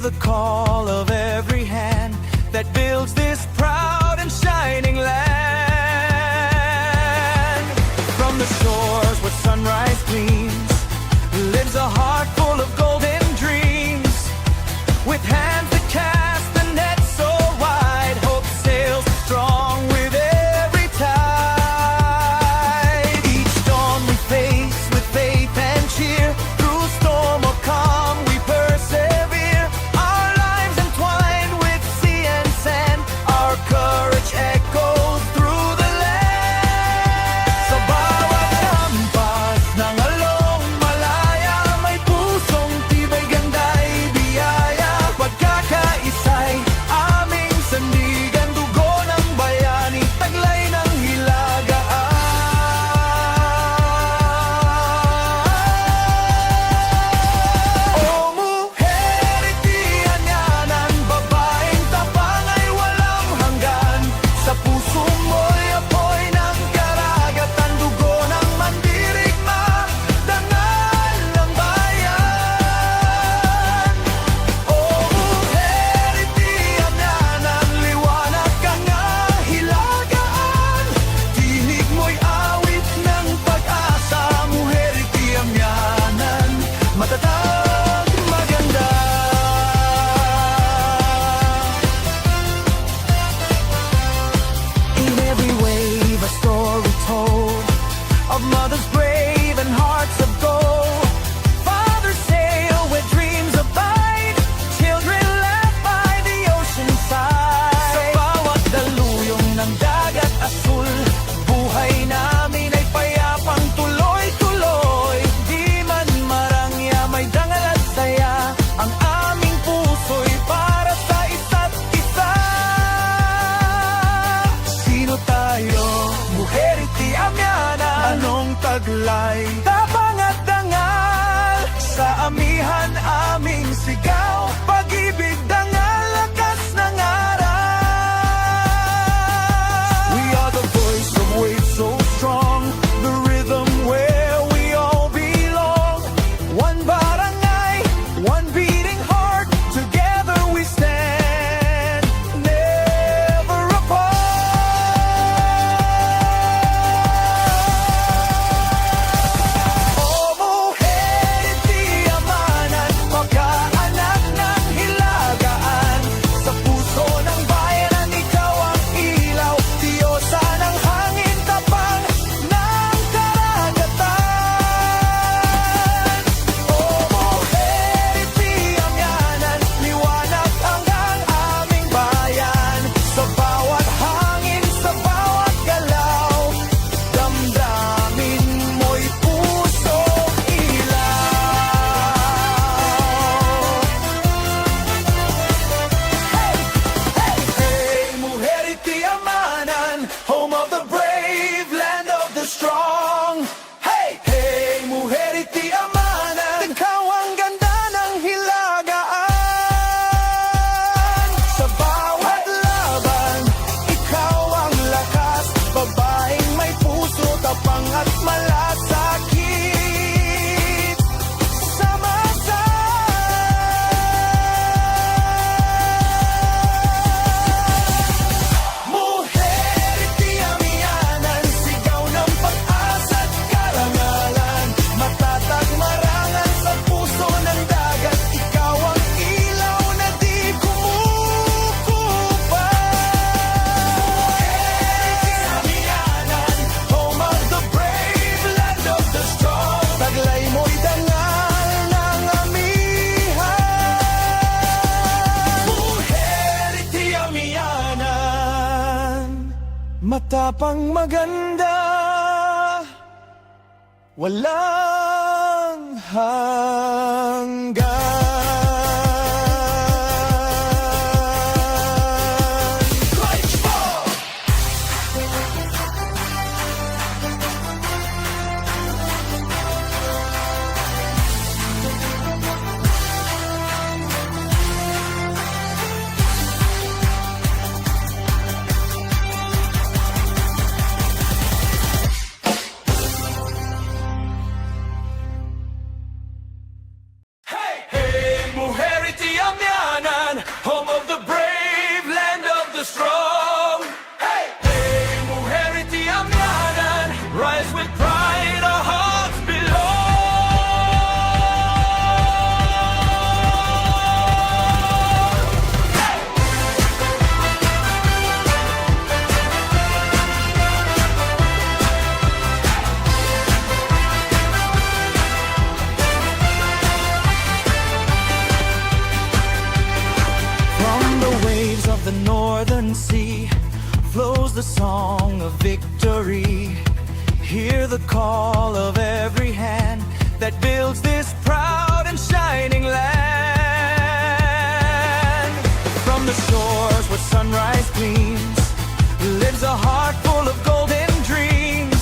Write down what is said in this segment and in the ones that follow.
the call of every hand that builds this proud and shining land. From the shores where sunrise gleams lives a heart full of golden dreams. With hands that cast the net so wide, hope sails strong with every tide. Each storm we face with faith and cheer. Through storm or calm we persevere. Our lives entwined with sea and sand. Our courage echoes through the land. Sa bawat hampas ng along malaya, may pusong tibay, ganda'y biyaya. Pagkakaisa'y aming sandigan, dugo ng bayani, taglay ng hilagaan. O mujer, itiyan yanan, babaeng tapang ay walang hanggan. Sa puso mo'y apoy ng karagatan, dugo ng mandirigma, dangal ng bayan. O mujer, itiyan yanan, liwanag ka nga hilagaan. Tinig mo'y awit ng pag-asa, mujer, itiyan yanan, matatag, maganda. In every wave a story told of mothers brave and hearts of gold. Fathers sail where dreams abide. Children left by the ocean side. Sa bawat daluyong ng dagat asul, buhay namin ay payapang tuloy-tuloy. Di man marangya, may dangal at saya. Ang aming puso'y para sa isa't isa. Sino tayo? Mujer, iti amyana. Anong taglay? Tapang at dangal. Sa amihan aming sigaw. Pag-ibig, dangal, lakas ng araw. We are the voice of waves so strong. The rhythm where we all belong. One barangay, one beating heart. Together we stand, never apart. O mujer, iti amanan, pagkaanak ng hilagaan. Sa puso ng bayan, ikaw ang ilaw. Diyosa ng hangin, tapang ng karagatan. O mujer, iti amyanan, liwanag hanggang aming bayan. Sa bawat hangin, sa bawat galaw, damdamin mo'y pusong ilaw. Hey, mujer, iti amanan, home of the brave, land of the strong. Hey, mujer, iti amanan, ikaw ang ganda ng hilagaan. Sa bawat laban, ikaw ang lakas. Babaeng may puso, tapang at malasakit. Sama-sama. Mujer, iti amiyanan, sigaw ng pag-asa't karangalan. Matatag, marangal sa puso ng dagat. Ikaw ang ilaw na di kumukupas. Mujer, iti amiyanan, home of the brave, land of the strong. Taglay mo'y dangal ng amihan. Mujer, iti amiyanan, matapang, maganda, walang hanggan. Hey! flows the song of victory. Hear the call of every hand that builds this proud and shining land. From the shores where sunrise gleams lives a heart full of golden dreams.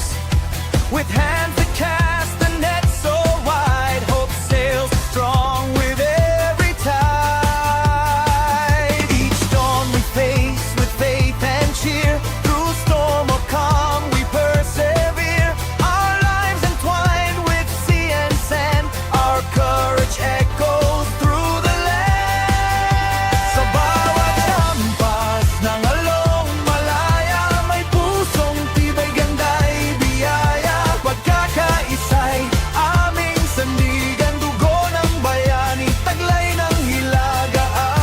With hands that cast the net so wide, hope sails strong with every tide. Each dawn we face with faith and cheer. Through storm or calm we persevere. Our lives entwined with sea and sand. Our courage echoes through the land. Sa bawat hampas ng along malaya, may pusong tibay, ganda'y biyaya. Pagkakaisa'y aming sandigan, dugo ng bayani, taglay ng hilagaan.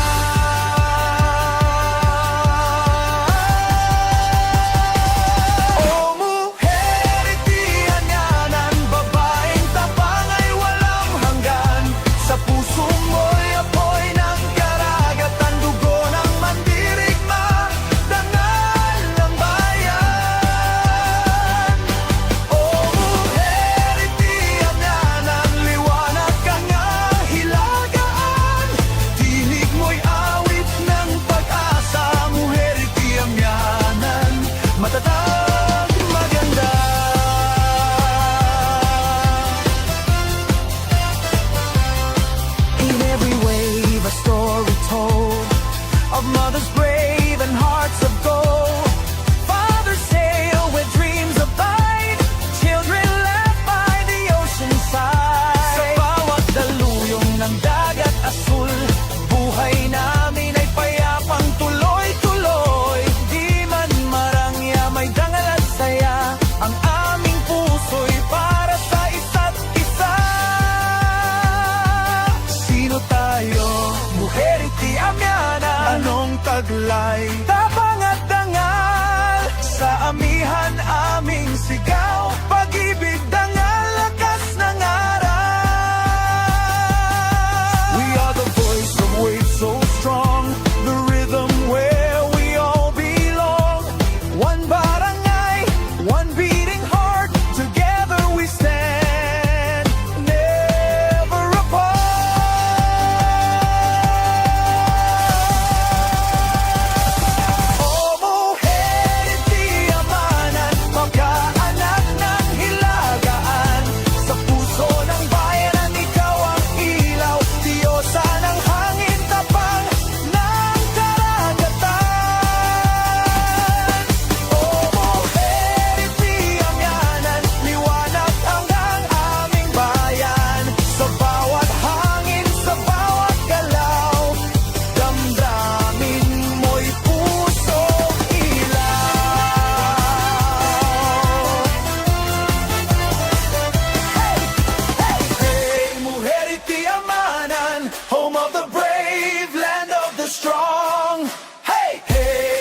O mujer, itiyanyanan, babaeng tapang ay walang hanggan. Sa puso mo'y apoy ng karagatan, dugo ng mandirigma, dangal ng bayan. O mujer, itiyanyanan, liwanag ka nga hilagaan. Tinig mo'y awit ng pag-asa, mujer, itiyanyanan, matatag, maganda. In every wave, a story told of mothers brave and hearts of gold. Fathers sail where dreams abide. Children left by the ocean side. Sa bawat daluyong ng dagat asul, buhay namin ay payapang tuloy-tuloy. Di man marangya, may dangal at saya. Ang aming puso'y para sa isa't isa. Sino tayo? Mujer, itiamyana. Anong taglay? Tapang at dangal. Sa amihan aming sigaw, pag-ibig, dangal, lakas ng araw. We are the voice of waves so strong, the rhythm where we all belong. One barangay, one beating heart, together we stand, never apart. O mujer, itiamanan, magkaanak ng hilagaan. Sa puso ng bayanan, ikaw ang ilaw, Diyosa ng hangin, tapang ng karagatan. O mujer, itiamyanan, liwanag hanggang aming bayan. Sa bawat hangin, sa bawat galaw, damdamin mo'y pusong ilaw. Hey, mujer, itiamanan, home of the brave, land of the strong. Hey,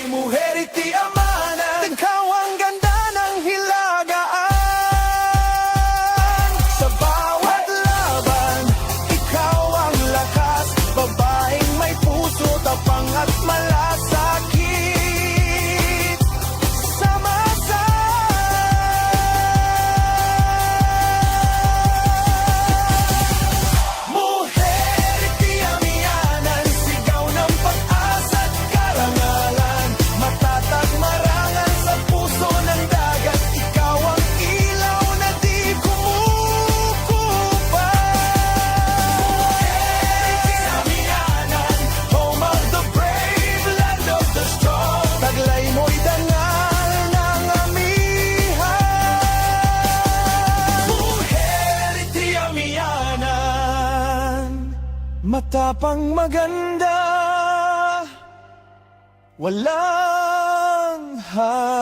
mujer, itiamanan, ikaw ang ganda ng hilagaan. Sa bawat laban, ikaw ang lakas, babaeng may puso, tapang at malasakit. Sama-sama. Mujer, itiamiyanan, sigaw ng pag-asa't karangalan. Matatag, marangal sa puso ng dagat, ikaw ang ilaw na di kumukupas. Mujer, itiamiyanan, home of the brave, land of the strong. Taglay mo'y dangal ng amihan. Mujer, itiamiyanan, matapang, maganda, walang hanggan.